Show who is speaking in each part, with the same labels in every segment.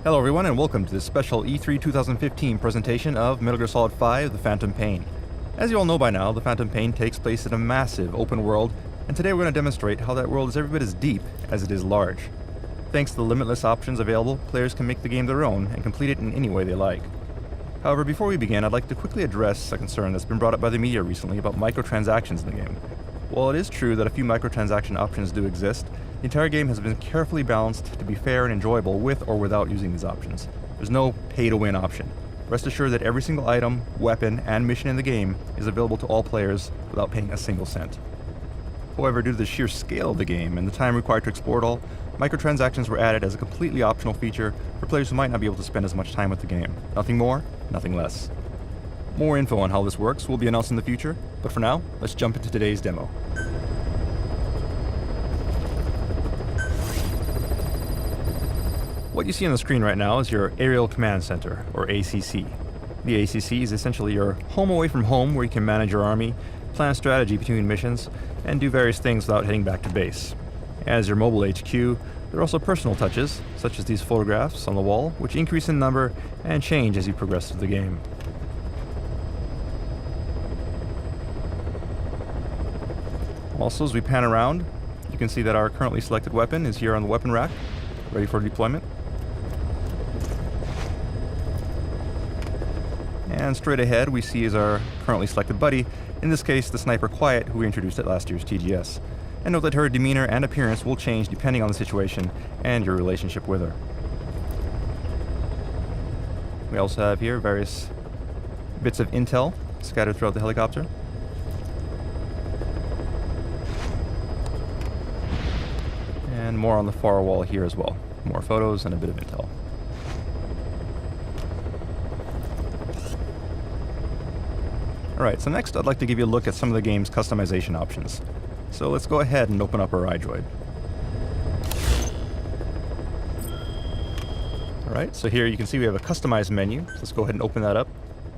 Speaker 1: Hello everyone and welcome to this special E3 2015 presentation of Metal Gear Solid 5: The Phantom Pain. As you all know by now, The Phantom Pain takes place in a massive open world, and today we're going to demonstrate how that world is every bit as deep as it is large. Thanks to the limitless options available, players can make the game their own and complete it in any way they like. However, before we begin, I'd like to quickly address a concern that's been brought up by the media recently about microtransactions in the game. While it is true that a few microtransaction options do exist, the entire game has been carefully balanced to be fair and enjoyable with or without using these options. There's no pay-to-win option. Rest assured that every single item, weapon, and mission in the game is available to all players without paying a single cent. However, due to the sheer scale of the game and the time required to explore it all, microtransactions were added as a completely optional feature for players who might not be able to spend as much time with the game. Nothing more, nothing less. More info on how this works will be announced in the future, but for now, let's jump into today's demo. What you see on the screen right now is your Aerial Command Center, or ACC. The ACC is essentially your home away from home where you can manage your army, plan strategy between missions, and do various things without heading back to base. As your mobile HQ, there are also personal touches, such as these photographs on the wall, which increase in number and change as you progress through the game. Also, as we pan around, you can see that our currently selected weapon is here on the weapon rack, ready for deployment. And straight ahead we see is our currently selected buddy, in this case the Sniper Quiet, who we introduced at last year's TGS. And note that her demeanor and appearance will change depending on the situation and your relationship with her. We also have here various bits of intel scattered throughout the helicopter. And more on the far wall here as well. More photos and a bit of intel. Alright, so next I'd like to give you a look at some of the game's customization options. So let's go ahead and open up our iDroid. Alright, so here you can see we have a customized menu. So let's go ahead and open that up.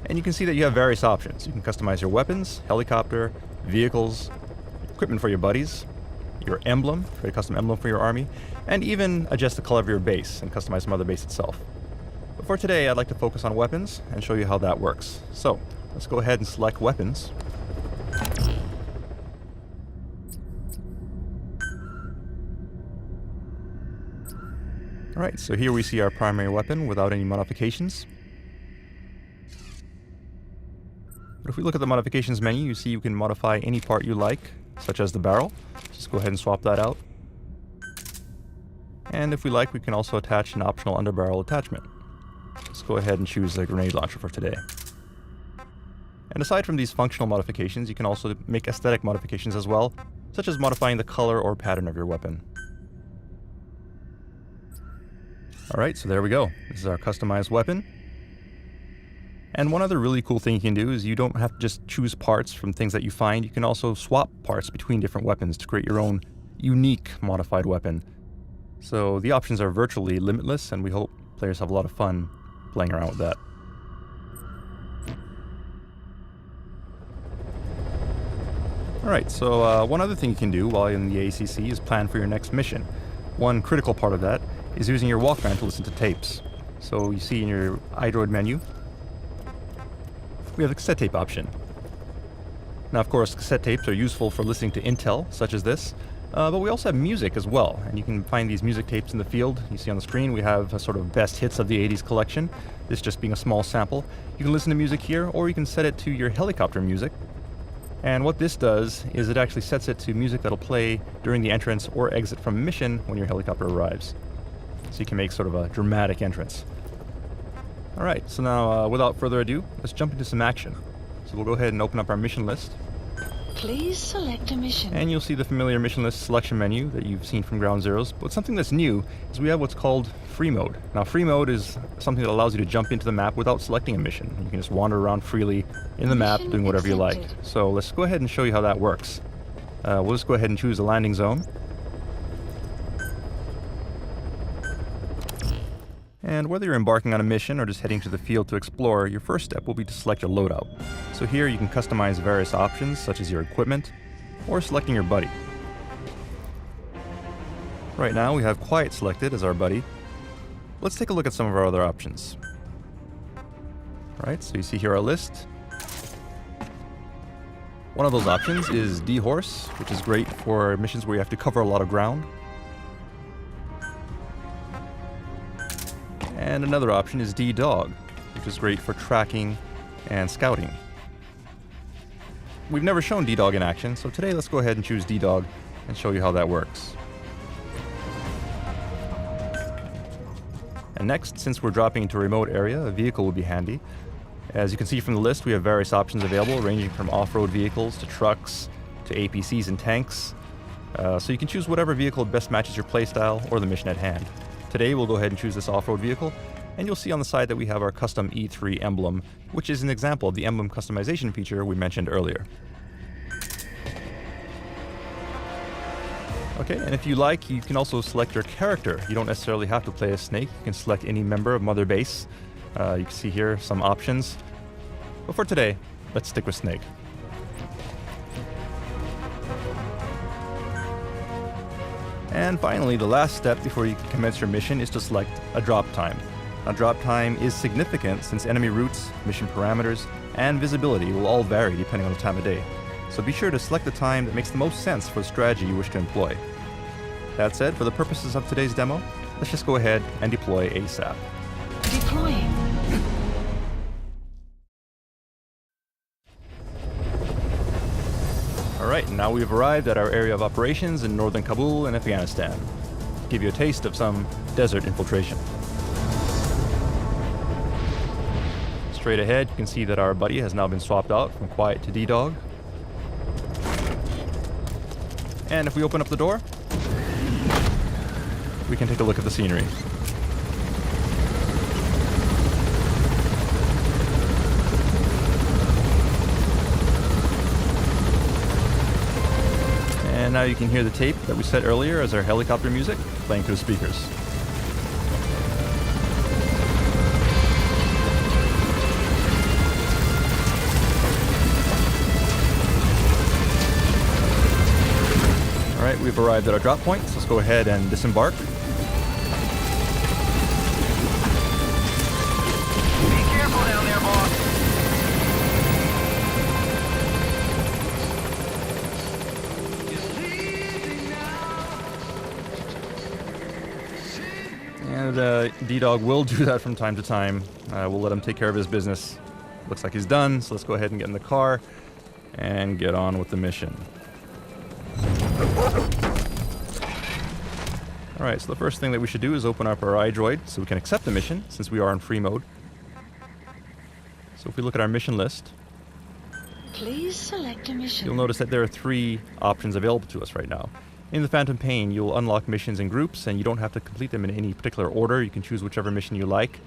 Speaker 1: And you can see that you have various options. You can customize your weapons, helicopter, vehicles, equipment for your buddies, your emblem, create a custom emblem for your army, and even adjust the color of your base and customize some other base itself. But for today, I'd like to focus on weapons and show you how that works. So, let's go ahead and select weapons. Alright, so here we see our primary weapon without any modifications. But if we look at the modifications menu, you see you can modify any part you like, such as the barrel. Just go ahead and swap that out. And if we like, we can also attach an optional underbarrel attachment. Let's go ahead and choose the grenade launcher for today. And aside from these functional modifications, you can also make aesthetic modifications as well, such as modifying the color or pattern of your weapon. Alright, so there we go. This is our customized weapon. And one other really cool thing you can do is you don't have to just choose parts from things that you find. You can also swap parts between different weapons to create your own unique modified weapon. So the options are virtually limitless, and we hope players have a lot of fun playing around with that. Alright, so one other thing you can do while in the ACC is plan for your next mission. One critical part of that is using your Walkman to listen to tapes. So you see in your iDroid menu, we have the cassette tape option. Now, of course, cassette tapes are useful for listening to intel, such as this, but we also have music as well, and you can find these music tapes in the field. You see on the screen we have a sort of best hits of the 80s collection, this just being a small sample. You can listen to music here, or you can set it to your helicopter music. And what this does is it actually sets it to music that'll play during the entrance or exit from a mission when your helicopter arrives. So you can make sort of a dramatic entrance. Alright, so now without further ado, let's jump into some action. So we'll go ahead and open up our mission list.
Speaker 2: Please select a mission.
Speaker 1: And you'll see the familiar mission list selection menu that you've seen from Ground Zeroes. But something that's new is we have what's called free mode. Now free mode is something that allows you to jump into the map without selecting a mission. You can just wander around freely in the map doing whatever you like. So let's go ahead and show you how that works. We'll just go ahead and choose a landing zone. And whether you're embarking on a mission or just heading to the field to explore, your first step will be to select your loadout. So here you can customize various options such as your equipment or selecting your buddy. Right now we have Quiet selected as our buddy, Let's take a look at some of our other options. Alright, so you see here our list. One of those options is D-Horse, which is great for missions where you have to cover a lot of ground. And another option is D-Dog, which is great for tracking and scouting. We've never shown D-Dog in action, so today let's go ahead and choose D-Dog and show you how that works. And next, since we're dropping into a remote area, a vehicle will be handy. As you can see from the list, we have various options available, ranging from off-road vehicles to trucks to APCs and tanks. So you can choose whatever vehicle best matches your playstyle or the mission at hand. Today we'll go ahead and choose this off-road vehicle, and you'll see on the side that we have our custom E3 emblem, which is an example of the emblem customization feature we mentioned earlier. Okay, and if you like, you can also select your character. You don't necessarily have to play as Snake. You can select any member of Mother Base. You can see here some options. But for today, let's stick with Snake. And finally, the last step before you can commence your mission is to select a drop time. Now, drop time is significant since enemy routes, mission parameters, and visibility will all vary depending on the time of day. So be sure to select the time that makes the most sense for the strategy you wish to employ. That said, for the purposes of today's demo, let's just go ahead and deploy ASAP.
Speaker 2: Deploying.
Speaker 1: Alright, now we've arrived at our area of operations in northern Kabul in Afghanistan. To give you a taste of some desert infiltration. Straight ahead, you can see that our buddy has now been swapped out from Quiet to D-Dog. And if we open up the door, we can take a look at the scenery. And now you can hear the tape that we set earlier as our helicopter music playing through the speakers. Alright, we've arrived at our drop point, so let's go ahead and disembark.
Speaker 3: Be careful down there, boss.
Speaker 1: And D-Dog will do that from time to time. We'll let him take care of his business. Looks like he's done, so let's go ahead and get in the car and get on with the mission. Alright, so the first thing that we should do is open up our iDroid so we can accept the mission, since we are in free mode. So if we look at our mission list,
Speaker 2: Please select a mission.
Speaker 1: you'll notice that there are 3 options available to us right now. In the Phantom Pain, you'll unlock missions in groups, and you don't have to complete them in any particular order. You can choose whichever mission you like.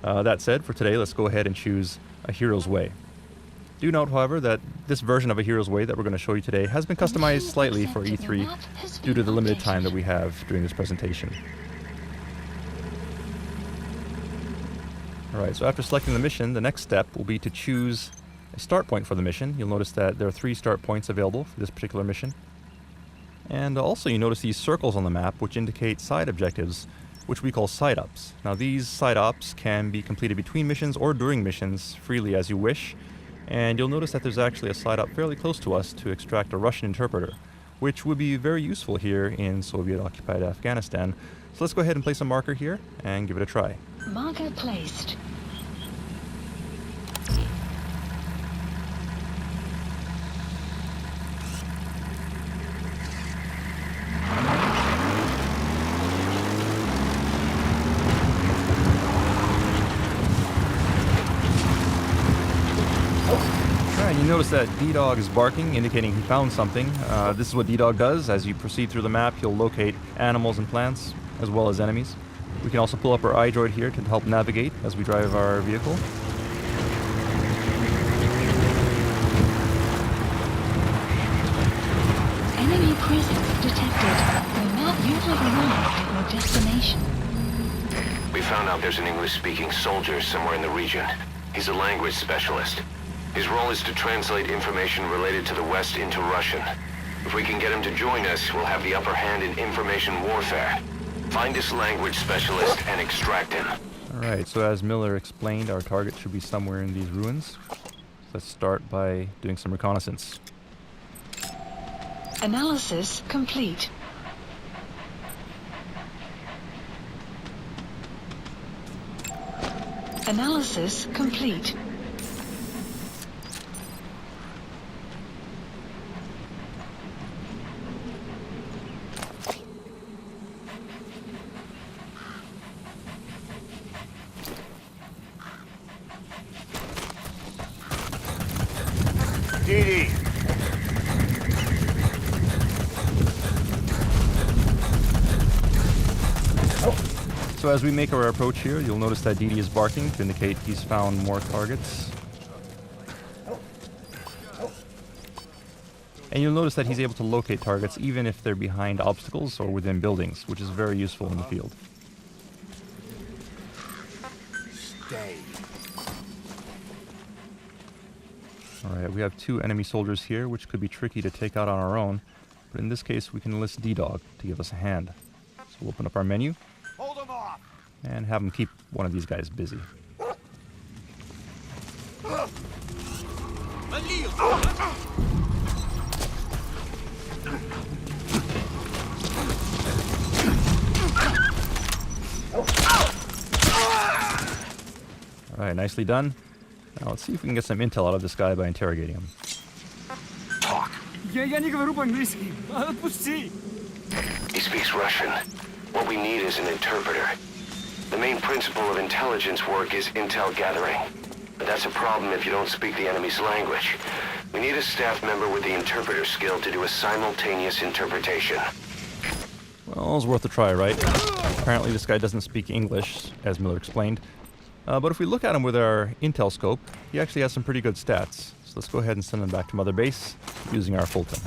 Speaker 1: That said, for today, let's go ahead and choose A Hero's Way. Do note, however, that this version of A Hero's Way that we're going to show you today has been customized slightly for E3 due to the limited time that we have during this presentation. Alright, so after selecting the mission, the next step will be to choose a start point for the mission. You'll notice that there are 3 start points available for this particular mission. And also you notice these circles on the map which indicate side objectives, which we call side ops. Now these side ops can be completed between missions or during missions freely as you wish. And you'll notice that there's actually a side op fairly close to us to extract a Russian interpreter, which would be very useful here in Soviet-occupied Afghanistan. So let's go ahead and place a marker here and give it a try.
Speaker 2: Marker placed.
Speaker 1: Alright, you notice that D-Dog is barking, indicating he found something. This is what D-Dog does. As you proceed through the map, he'll locate animals and plants, as well as enemies. We can also pull up our iDroid here to help navigate as we drive our vehicle.
Speaker 2: Enemy presence detected. The map you have arrived at your destination.
Speaker 4: We found out there's an English-speaking soldier somewhere in the region. He's a language specialist. His role is to translate information related to the West into Russian. If we can get him to join us, we'll have the upper hand in information warfare. Find this language specialist and extract him.
Speaker 1: Alright, so as Miller explained, our target should be somewhere in these ruins. Let's start by doing some reconnaissance.
Speaker 2: Analysis complete. Analysis complete.
Speaker 3: DD.
Speaker 1: So as we make our approach here, you'll notice that Didi is barking to indicate he's found more targets. And you'll notice that he's able to locate targets even if they're behind obstacles or within buildings, which is very useful in the field.
Speaker 3: Stay.
Speaker 1: Alright, we have 2 enemy soldiers here, which could be tricky to take out on our own, but in this case we can enlist D-Dog to give us a hand. So we'll open up our menu
Speaker 3: Hold them off.
Speaker 1: and have him keep one of these guys busy. Alright, nicely done. Now let's see if we can get some intel out of this guy by interrogating him.
Speaker 4: Talk.
Speaker 5: Я не говорю по-английски. Отпусти.
Speaker 4: He speaks Russian. What we need is an interpreter. The main principle of intelligence work is intel gathering. But that's a problem if you don't speak the enemy's language. We need a staff member with the interpreter skill to do a simultaneous interpretation.
Speaker 1: Well, it's worth a try, right? Apparently this guy doesn't speak English, as Miller explained. But if we look at him with our intel scope, he actually has some pretty good stats. So let's go ahead and send him back to Mother Base using our Fulton.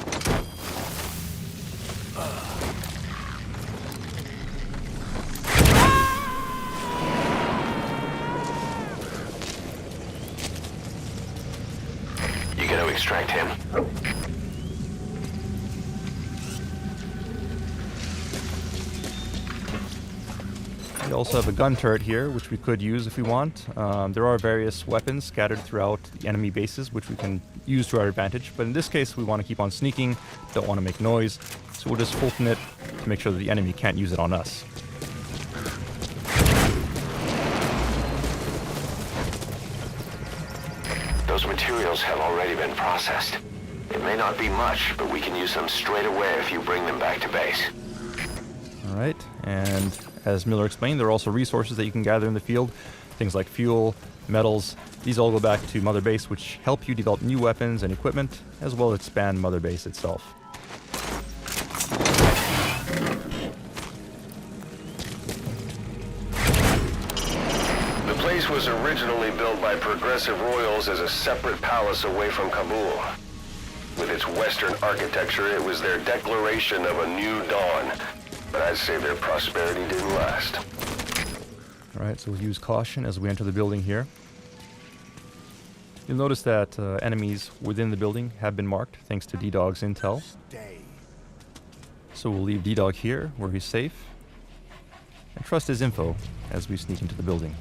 Speaker 4: You gotta extract him.
Speaker 1: We also have a gun turret here, which we could use if we want. There are various weapons scattered throughout the enemy bases, which we can use to our advantage. But in this case, we want to keep on sneaking, don't want to make noise. So we'll just Fulton it to make sure that the enemy can't use it on us.
Speaker 4: Those materials have already been processed. It may not be much, but we can use them straight away if you bring them back to base.
Speaker 1: Alright, and as Miller explained, there are also resources that you can gather in the field. Things like fuel, metals. These all go back to Mother Base, which help you develop new weapons and equipment, as well as expand Mother Base itself.
Speaker 4: The place was originally built by progressive royals as a separate palace away from Kabul. With its Western architecture, it was their declaration of a new dawn. But I'd say their prosperity didn't last.
Speaker 1: Alright, so we'll use caution as we enter the building here. You'll notice that enemies within the building have been marked thanks to D-Dog's intel.
Speaker 3: Stay.
Speaker 1: So we'll leave D-Dog here, where he's safe, and trust his info as we sneak into the building.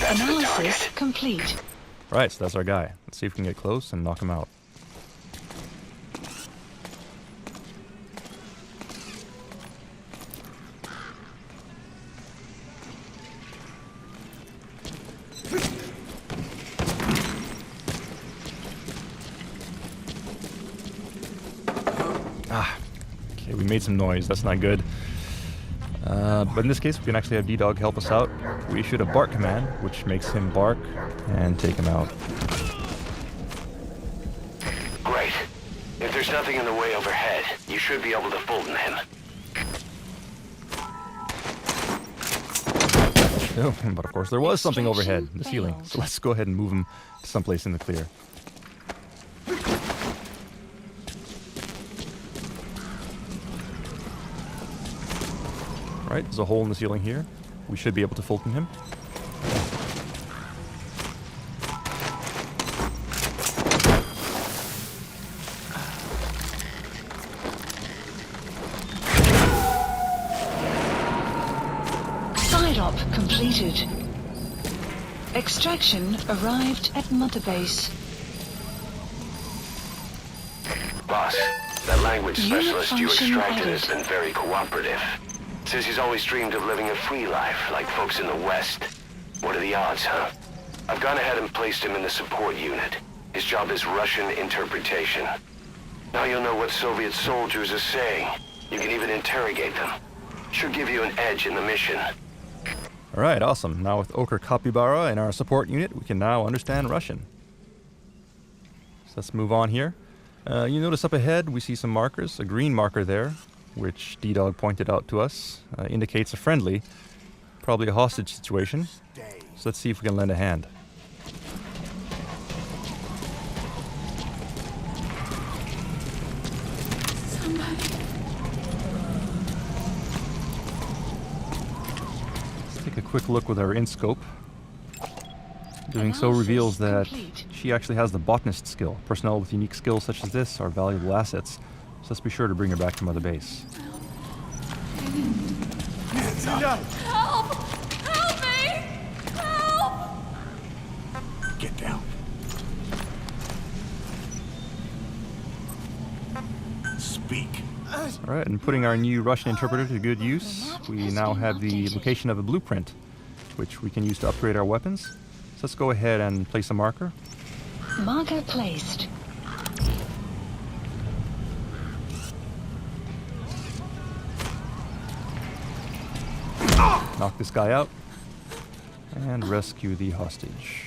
Speaker 4: That's the
Speaker 2: Analysis
Speaker 4: target.
Speaker 2: complete.
Speaker 1: Right, so that's our guy. Let's see if we can get close and knock him out. Okay, we made some noise. That's not good. But in this case, we can actually have D-Dog help us out. We issue a bark command, which makes him bark and take him out.
Speaker 4: Great. If there's nothing in the way overhead, you should be able to Fulton him.
Speaker 1: Oh, but of course there was something overhead,
Speaker 2: Extraction
Speaker 1: the ceiling.
Speaker 2: failed.
Speaker 1: So let's go ahead and move him to someplace in the clear. Right, there's a hole in the ceiling here. We should be able to Fulton him.
Speaker 2: Side op completed. Extraction arrived at Mother Base.
Speaker 4: Boss, that language
Speaker 2: Unit
Speaker 4: specialist you
Speaker 2: function
Speaker 4: extracted has
Speaker 2: added.
Speaker 4: been very cooperative. Says he's always dreamed of living a free life, like folks in the West. What are the odds, huh? I've gone ahead and placed him in the support unit. His job is Russian interpretation. Now you'll know what Soviet soldiers are saying. You can even interrogate them. Should give you an edge in the mission.
Speaker 1: Alright, awesome. Now with Ochre Capybara in our support unit, we can now understand Russian. So let's move on here. You notice up ahead we see some markers. A green marker there, which D-Dog pointed out to us, indicates a friendly, probably a hostage situation. So let's see if we can lend a hand. Let's take a quick look with our in-scope. Doing so reveals that she actually has the botanist skill. Personnel with unique skills such as this are valuable assets. So let's be sure to bring her back to Mother Base.
Speaker 6: Help! Help me! Help!
Speaker 3: Get down. Speak.
Speaker 1: Alright, and putting our new Russian interpreter to good use, we now have the location of a blueprint, which we can use to upgrade our weapons. So let's go ahead and place a marker.
Speaker 2: Marker placed.
Speaker 1: Knock this guy out, and rescue the hostage.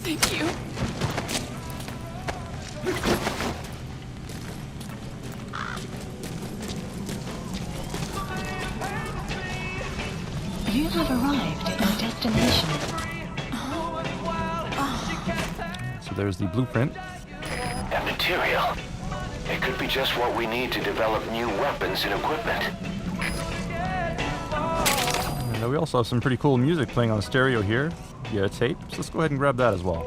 Speaker 6: Thank you.
Speaker 2: You have arrived at your destination.
Speaker 1: So there's the blueprint.
Speaker 4: That material. It could be just what we need to develop new weapons and equipment.
Speaker 1: And we also have some pretty cool music playing on stereo here via tape. So let's go ahead and grab that as well.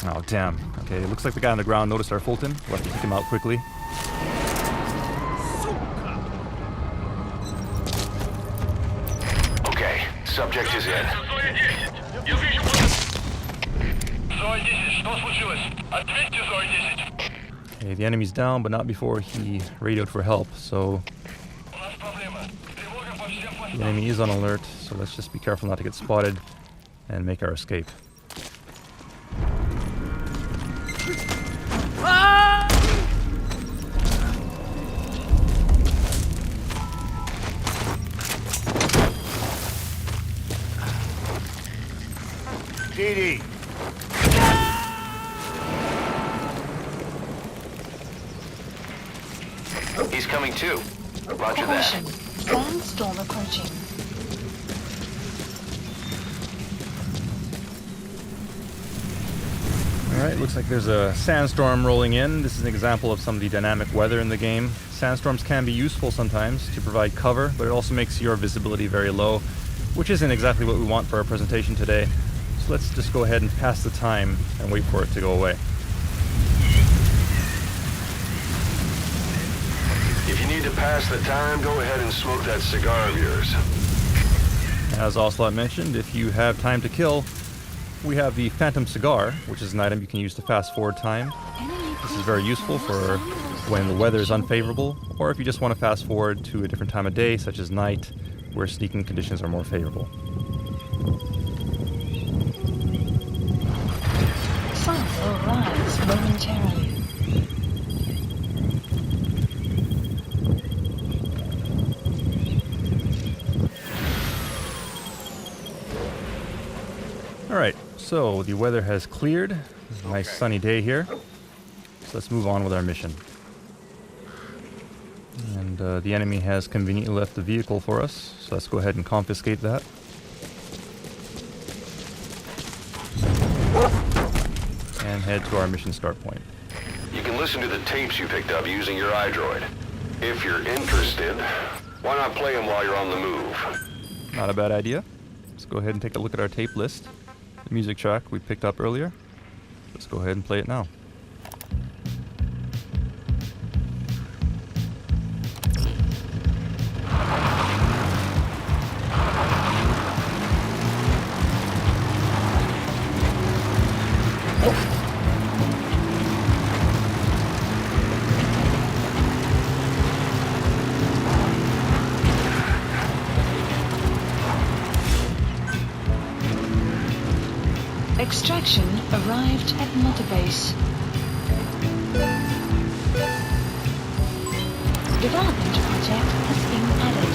Speaker 1: Oh, damn. Okay, it looks like the guy on the ground noticed our Fulton. We'll have to kick him out quickly.
Speaker 4: Okay, subject is in.
Speaker 1: Okay, the enemy's down, but not before he radioed for help, so the enemy is on alert, so let's just be careful not to get spotted and make our escape.
Speaker 3: DD.
Speaker 4: He's coming too. Roger
Speaker 2: Caution.
Speaker 4: that.
Speaker 2: Sandstorm approaching.
Speaker 1: Alright, looks like there's a sandstorm rolling in. This is an example of some of the dynamic weather in the game. Sandstorms can be useful sometimes to provide cover, but it also makes your visibility very low, which isn't exactly what we want for our presentation today. So let's just go ahead and pass the time and wait for it to go away.
Speaker 4: If you need to pass the time, go ahead and smoke that cigar of yours.
Speaker 1: As Ocelot mentioned, if you have time to kill, we have the Phantom Cigar, which is an item you can use to fast forward time. This is very useful for when the weather is unfavorable, or if you just want to fast forward to a different time of day, such as night, where sneaking conditions are more favorable.
Speaker 2: Sun will rise momentarily.
Speaker 1: Alright, so the weather has cleared. It's a nice sunny day here. So let's move on with our mission. And the enemy has conveniently left the vehicle for us, so let's go ahead and confiscate that. And head to our mission start point.
Speaker 4: You can listen to the tapes you picked up using your iDroid. If you're interested, why not play them while you're on the move?
Speaker 1: Not a bad idea. Let's go ahead and take a look at our tape list. The music track we picked up earlier. Let's go ahead and play it now.
Speaker 2: Extraction arrived at Mother Base. Development project has been added.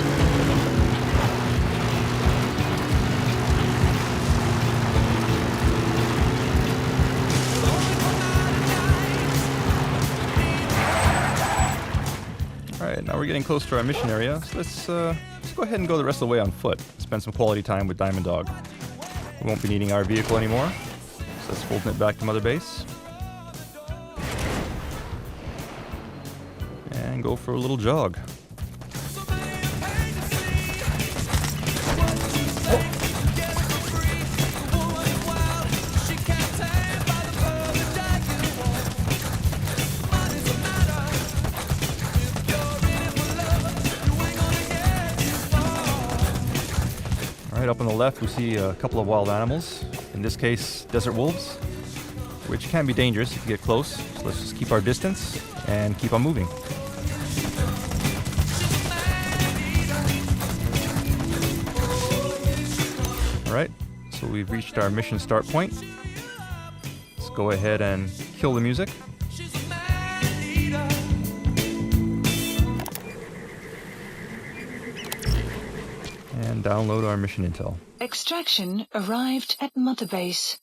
Speaker 1: Alright, now we're getting close to our mission area, so let's go ahead and go the rest of the way on foot. Spend some quality time with Diamond Dog. We won't be needing our vehicle anymore, so let's fold it back to Mother Base. And go for a little jog. Alright, up on the left we see a couple of wild animals. In this case, desert wolves, which can be dangerous if you get close. So let's just keep our distance and keep on moving. Alright, so we've reached our mission start point. Let's go ahead and kill the music. And download our mission intel.
Speaker 2: Extraction arrived at Mother Base.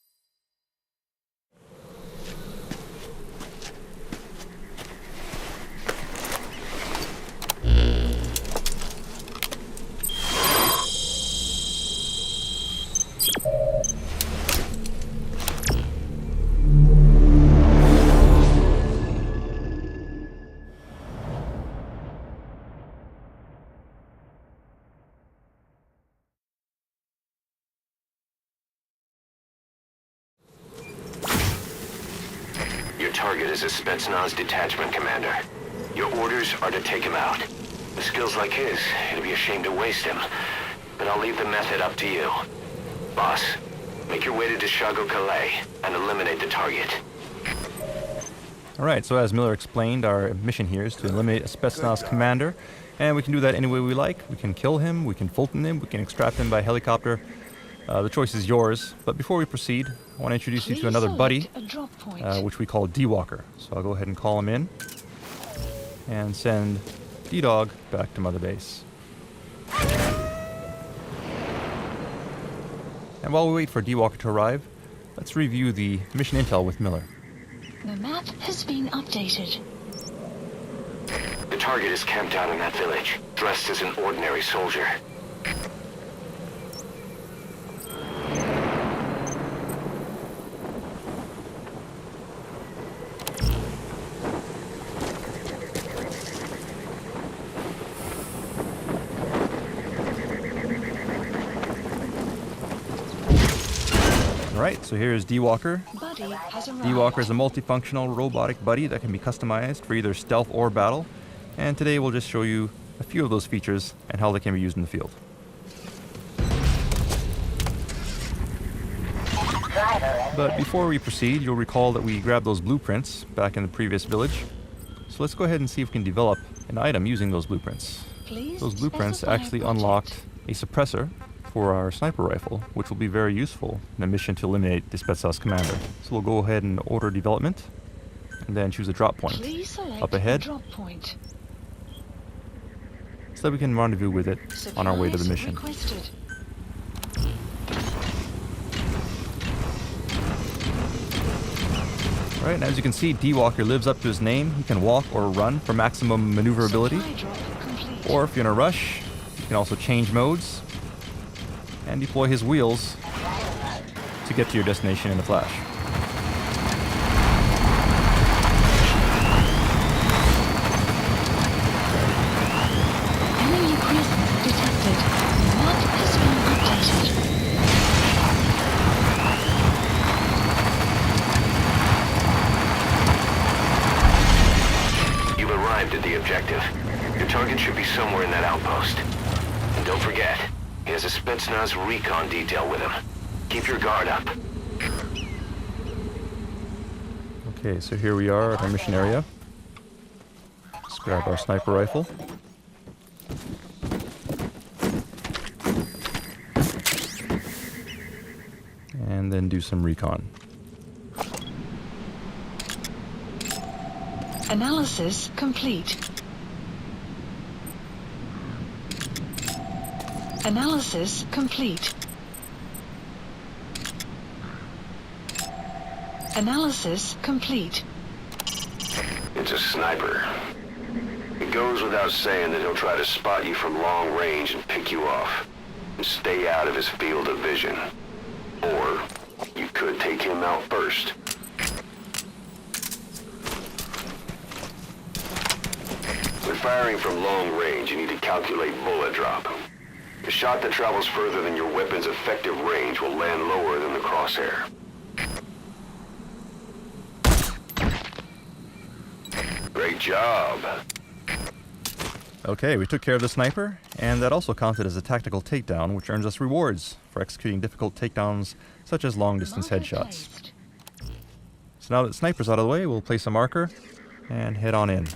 Speaker 4: Your target is a Spetsnaz detachment commander. Your orders are to take him out. With skills like his, it'd be a shame to waste him. But I'll leave the method up to you. Boss, make your way to Dishago Calais and eliminate the target.
Speaker 1: Alright, so as Miller explained, our mission here is to eliminate a Spetsnaz commander, and we can do that any way we like. We can kill him, we can Fulton him, we can extract him by helicopter. The choice is yours, but before we proceed, I want to introduce you to another buddy, which we call D-Walker. So I'll go ahead and call him in, and send D-Dog back to Mother Base. And while we wait for D-Walker to arrive, let's review the mission intel with Miller.
Speaker 2: The map has been updated.
Speaker 4: The target is camped out in that village, dressed as an ordinary soldier.
Speaker 1: Alright, so here's D-Walker.
Speaker 2: Buddy has arrived.
Speaker 1: D-Walker is a multifunctional robotic buddy that can be customized for either stealth or battle. And today we'll just show you a few of those features and how they can be used in the field. But before we proceed, you'll recall that we grabbed those blueprints back in the previous village. So let's go ahead and see if we can develop an item using those blueprints.
Speaker 2: Please
Speaker 1: Those blueprints
Speaker 2: specify
Speaker 1: actually
Speaker 2: project.
Speaker 1: unlocked a suppressor for our sniper rifle, which will be very useful in a mission to eliminate the Spetsnaz commander. So we'll go ahead and order development, and then choose a drop point
Speaker 2: Please select
Speaker 1: up ahead,
Speaker 2: a drop point.
Speaker 1: so that we can rendezvous with it on our way to the
Speaker 2: Supplies
Speaker 1: mission.
Speaker 2: requested.
Speaker 1: Alright, and as you can see, D-Walker lives up to his name. He can walk or run for maximum maneuverability.
Speaker 2: Supply drop complete.
Speaker 1: Or if you're in a rush, you can also change modes and deploy his wheels to get to your destination in a flash.
Speaker 2: Enemy presence detected. Map has been updated.
Speaker 4: You've arrived at the objective. Your target should be somewhere in that outpost. And don't forget, he has a Spetsnaz recon detail with him. Keep your guard up.
Speaker 1: Okay, so here we are at our mission area. Let's grab our sniper rifle. And then do some recon.
Speaker 2: Analysis complete. Analysis complete. Analysis complete.
Speaker 4: It's a sniper. It goes without saying that he'll try to spot you from long range and pick you off. And stay out of his field of vision. Or you could take him out first. When firing from long range, you need to calculate bullet drop. A shot that travels further than your weapon's effective range will land lower than the crosshair. Great job.
Speaker 1: Okay, we took care of the sniper, and that also counted as a tactical takedown, which earns us rewards for executing difficult takedowns such as long-distance
Speaker 2: Marker
Speaker 1: headshots.
Speaker 2: placed.
Speaker 1: So now that the sniper's out of the way, we'll place a marker and head on in.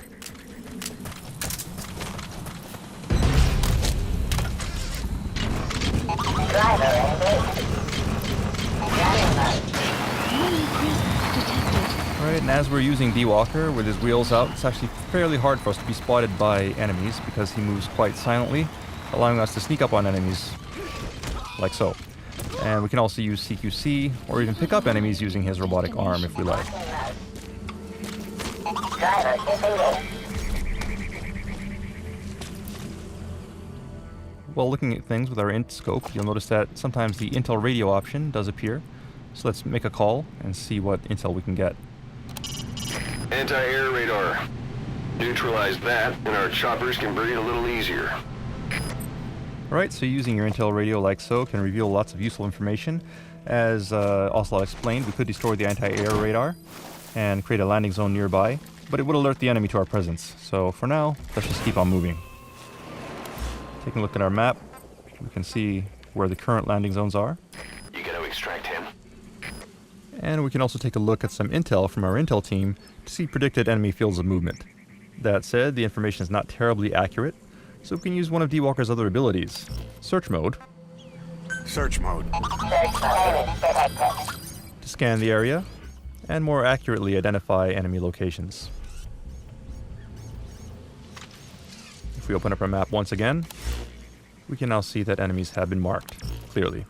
Speaker 2: Enemy presence detected.
Speaker 1: Alright, and as we're using D-Walker with his wheels out, it's actually fairly hard for us to be spotted by enemies because he moves quite silently, allowing us to sneak up on enemies, like so. And we can also use CQC, or even pick up enemies using his robotic arm if we like. While looking at things with our int scope, you'll notice that sometimes the intel radio option does appear. So let's make a call and see what intel we can get.
Speaker 4: Anti-air radar. Neutralize that, and our choppers can breathe a little easier.
Speaker 1: Alright, so using your intel radio like so can reveal lots of useful information. As Ocelot explained, we could destroy the anti-air radar and create a landing zone nearby, but it would alert the enemy to our presence. So for now, let's just keep on moving. Taking a look at our map, we can see where the current landing zones are.
Speaker 4: You gotta extract him.
Speaker 1: And we can also take a look at some intel from our intel team to see predicted enemy fields of movement. That said, the information is not terribly accurate, so we can use one of D-Walker's other abilities, search mode,
Speaker 3: Search mode.
Speaker 1: to scan the area and more accurately identify enemy locations. If we open up our map once again, we can now see that enemies have been marked clearly.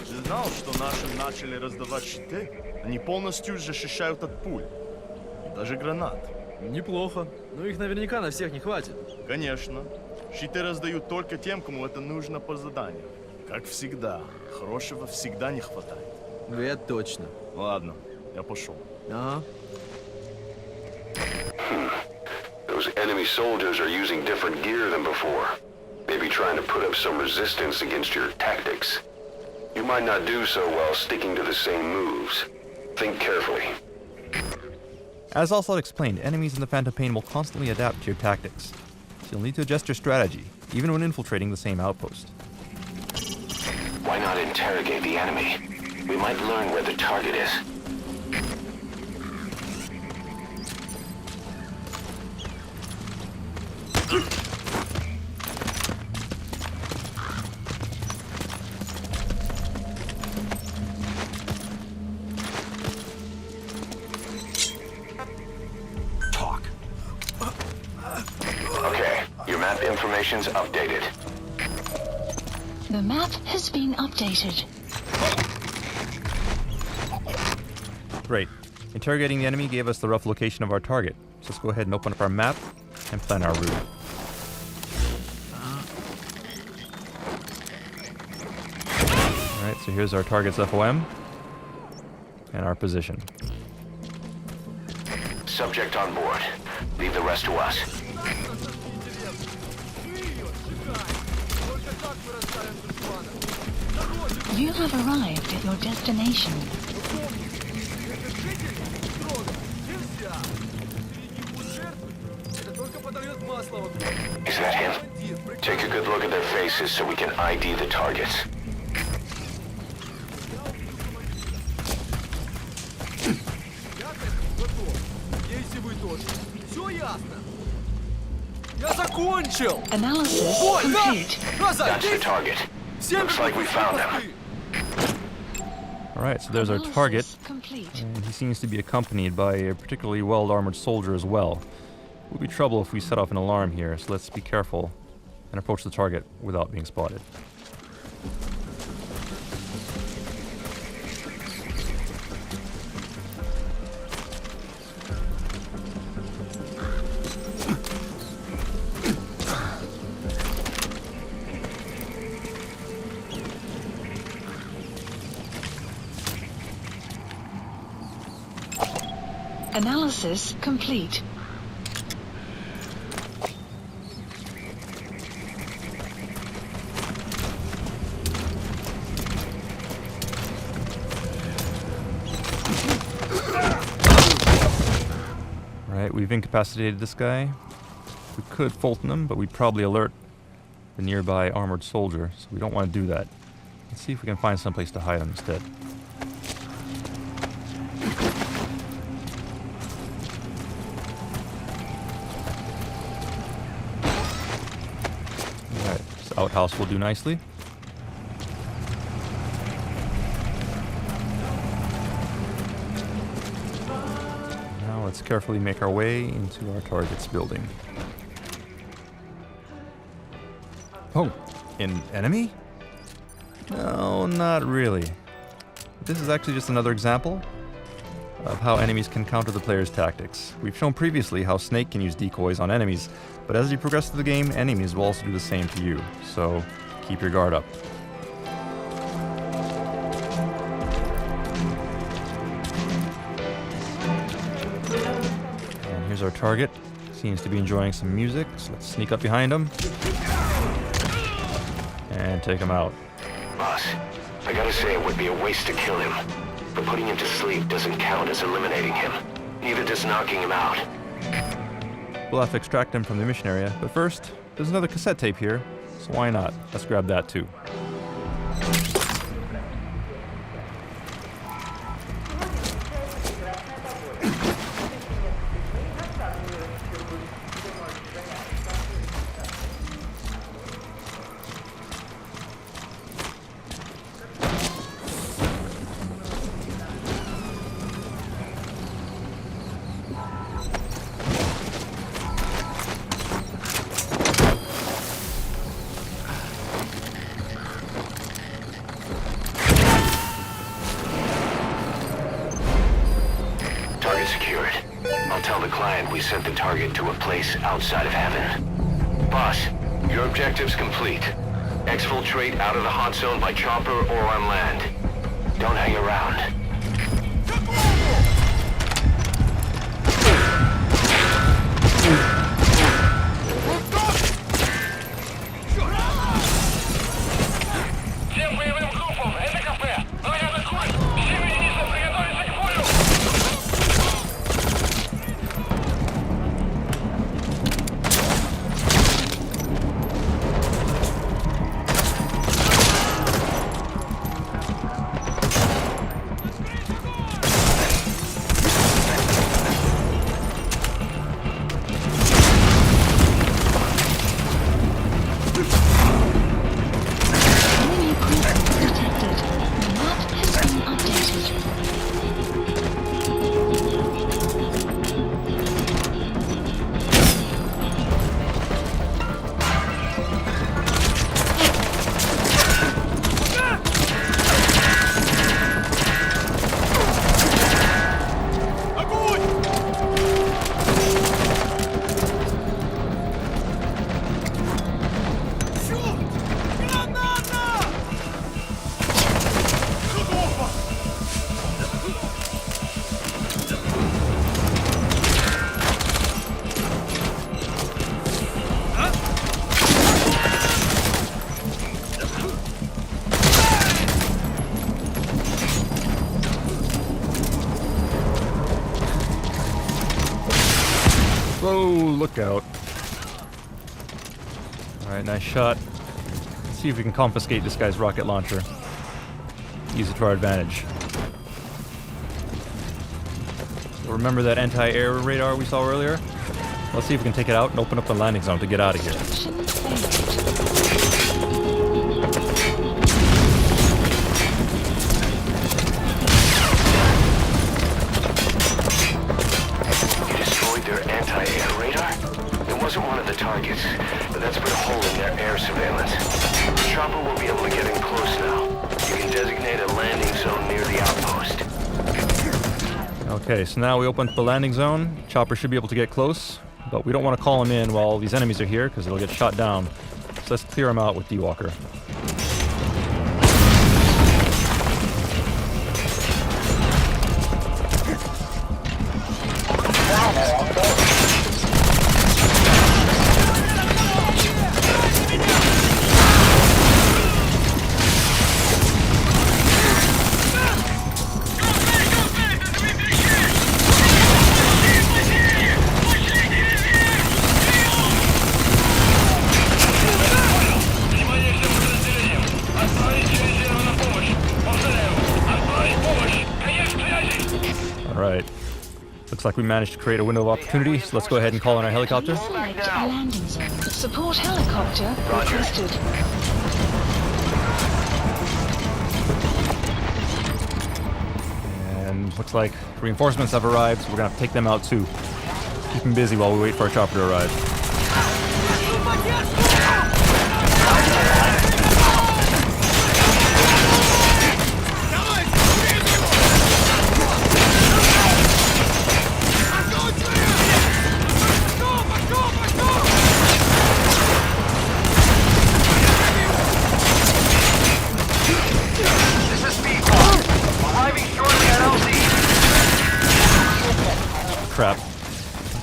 Speaker 7: Ты знал, что нашим начали раздавать щиты? Они полностью защищают от пуль. И даже гранат.
Speaker 5: Неплохо. Но их наверняка на всех не хватит.
Speaker 7: Конечно. Щиты раздают только тем, кому это нужно по заданию. Как всегда. Хорошего всегда не хватает.
Speaker 5: Ну, это точно.
Speaker 7: Ладно, я пошел.
Speaker 5: Ага.
Speaker 4: Those enemy soldiers are using different gear than before. Maybe trying to put up some resistance against your tactics. You might not do so while sticking to the same moves. Think carefully.
Speaker 1: As Ocelot explained, enemies in the Phantom Pain will constantly adapt to your tactics, so you'll need to adjust your strategy, even when infiltrating the same outpost.
Speaker 4: Why not interrogate the enemy? We might learn where the target is. information's updated.
Speaker 2: The map has been updated.
Speaker 1: Great. Interrogating the enemy gave us the rough location of our target. So let's go ahead and open up our map and plan our route. Alright, so here's our target's FOM and our position.
Speaker 4: Subject on board. Leave the rest to us.
Speaker 2: You have arrived at your destination.
Speaker 4: Is that him? Take a good look at their faces so we can ID the targets.
Speaker 5: Я закончил!
Speaker 2: Analysis
Speaker 5: Ой, да!
Speaker 2: complete.
Speaker 5: Назад!
Speaker 4: That's the target. Looks like we found them.
Speaker 1: Alright, so there's our target.
Speaker 2: Analysis complete.
Speaker 1: And he seems to be accompanied by a particularly well-armored soldier as well. It would be trouble if we set off an alarm here, so let's be careful and approach the target without being spotted.
Speaker 2: Analysis complete.
Speaker 1: Right, we've incapacitated this guy. We could Fulton him, but we'd probably alert the nearby armored soldier, so we don't want to do that. Let's see if we can find someplace to hide him instead. Alright, this outhouse will do nicely. Let's carefully make our way into our target's building. Oh, an enemy? No, not really. This is actually just another example of how enemies can counter the player's tactics. We've shown previously how Snake can use decoys on enemies, but as you progress through the game, enemies will also do the same to you, so keep your guard up. Here's our target. Seems to be enjoying some music, so let's sneak up behind him and take him out.
Speaker 4: Boss, I gotta say it would be a waste to kill him. But putting him to sleep doesn't count as eliminating him. Neither does knocking him out.
Speaker 1: We'll have to extract him from the mission area, but first, there's another cassette tape here, so why not? Let's grab that too.
Speaker 4: Target secured. I'll tell the client we sent the target to a place outside of heaven. Boss, your objective's complete. Exfiltrate out of the hot zone by chopper or on land. Don't hang around.
Speaker 6: Всем боевым группам, это кафе. Наряд отходит. Все единицы приготовиться к бою.
Speaker 1: lookout. Alright, nice shot. Let's see if we can confiscate this guy's rocket launcher. Use it to our advantage. So remember that anti-air radar we saw earlier? Let's see if we can take it out and open up the landing zone to get out of here.
Speaker 2: Mission failed.
Speaker 4: You destroyed their anti-air radar? It wasn't one of the targets, but that's put a hole in their air surveillance. The chopper will be able to get in close now. You can designate a landing zone near the outpost.
Speaker 1: Okay, so now we open up the landing zone. Chopper should be able to get close, but we don't want to call him in while these enemies are here because they'll get shot down. So let's clear them out with D-Walker. Alright. Looks like we managed to create a window of opportunity, so let's go ahead and call in our helicopter.
Speaker 2: Select a landing zone. Support helicopter requested.
Speaker 1: And looks like reinforcements have arrived, so we're gonna have to take them out too. Keep them busy while we wait for our chopper to arrive. Crap.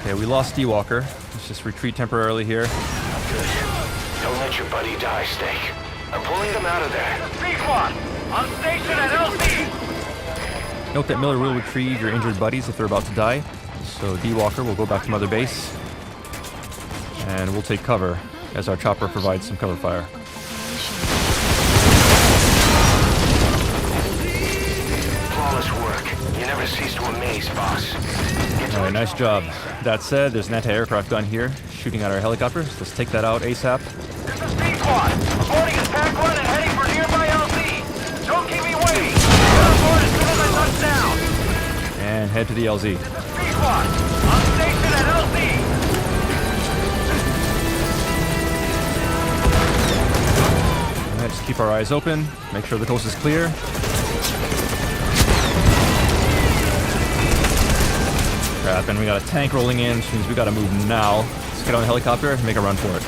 Speaker 1: Okay, we lost D-Walker. Let's just retreat temporarily here.
Speaker 4: Don't let your buddy die, Snake. I'm pulling them out of there.
Speaker 6: P1, on station at LC.
Speaker 1: Note that Miller will retrieve your injured buddies if they're about to die. So D-Walker will go back to Mother Base. And we'll take cover as our chopper provides some cover fire.
Speaker 4: Flawless work. You never cease to amaze, boss.
Speaker 1: Alright, nice job. That said, there's an anti-aircraft gun here shooting at our helicopter. So let's take that out ASAP.
Speaker 6: This is P1, boarding a pack run and heading for nearby LZ. Don't keep me waiting. Get on board as soon as I touch down.
Speaker 1: And head to the LZ.
Speaker 6: This is P1, on station at LZ.
Speaker 1: Alright, just keep our eyes open. Make sure the coast is clear. Crap, and we got a tank rolling in, which means we gotta move now. Let's get on the helicopter and make a run for it.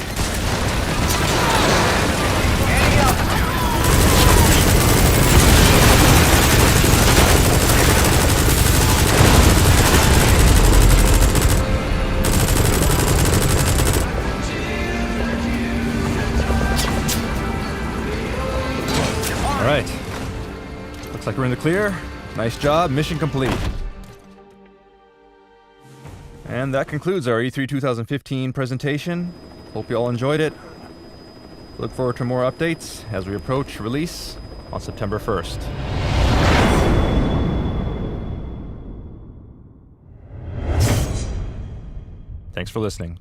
Speaker 1: Alright. Looks like we're in the clear. Nice job, mission complete. And that concludes our E3 2015 presentation. Hope you all enjoyed it. Look forward to more updates as we approach release on September 1st. Thanks for listening.